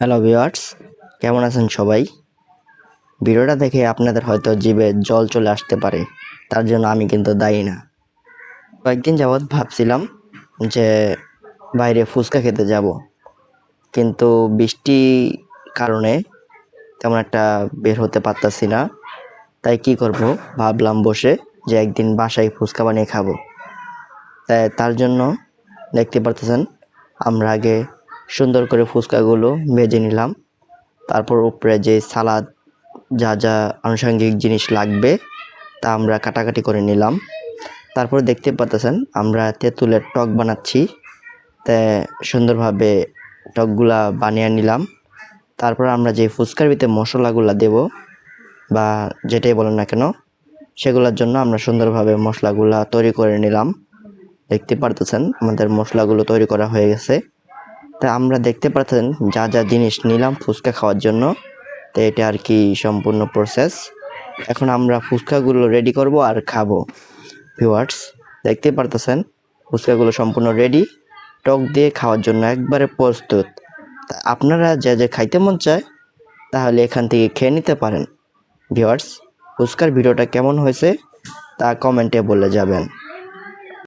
Hello viewers, কেমন আছেন সবাই? ভিডিওটা দেখে আপনাদের হয়তো জিভে জল চলে আসতে পারে, তার জন্য আমি কিন্তু দায়ী না। কয়েকদিন যাবৎ ভাবছিলাম যে বাইরে ফুচকা খেতে যাব, কিন্তু বৃষ্টি কারণে তেমন একটা বের হতে পারতাছি না। তাই কি করব ভাবলাম বসে যে একদিন বাসায় ফুচকা বানিয়ে খাবো। তার জন্য দেখতে পারতেছেন আমরা আগে সুন্দর করে ফুচকাগুলো ভেজে নিলাম, তারপর উপরে যে সালাদ যা যা আনুষঙ্গিক জিনিস লাগবে তা আমরা কাটাকাটি করে নিলাম। তারপর দেখতে পাচ্ছেন আমরা তেঁতুলের টক বানাচ্ছি, তা সুন্দরভাবে টকগুলা বানিয়ে নিলাম। তারপর আমরা যে ফুচকার ভিতরে মশলাগুলা দেব বা যেটাই বলেন না কেন, সেগুলোর জন্য আমরা সুন্দরভাবে মশলাগুলা তৈরি করে নিলাম। দেখতে পারতেছেন আমাদের মশলাগুলো তৈরি করা হয়ে গেছে। তা আমরা দেখতে পাচ্ছেন যা যা জিনিস নিলাম ফুচকা খাওয়ার জন্য, তো এটা আর কি সম্পূর্ণ প্রসেস। এখন আমরা ফুচকাগুলো রেডি করব আর খাবো। ভিউয়ার্স, দেখতে পারতেছেন ফুচকাগুলো সম্পূর্ণ রেডি, টক দিয়ে খাওয়ার জন্য একবারে প্রস্তুত। তা আপনারা যা যা খাইতে মন চায় তাহলে এখান থেকে খেয়ে নিতে পারেন। ভিউয়ার্স, ফুচকার ভিডিওটা কেমন হয়েছে তা কমেন্টে বলে যাবেন।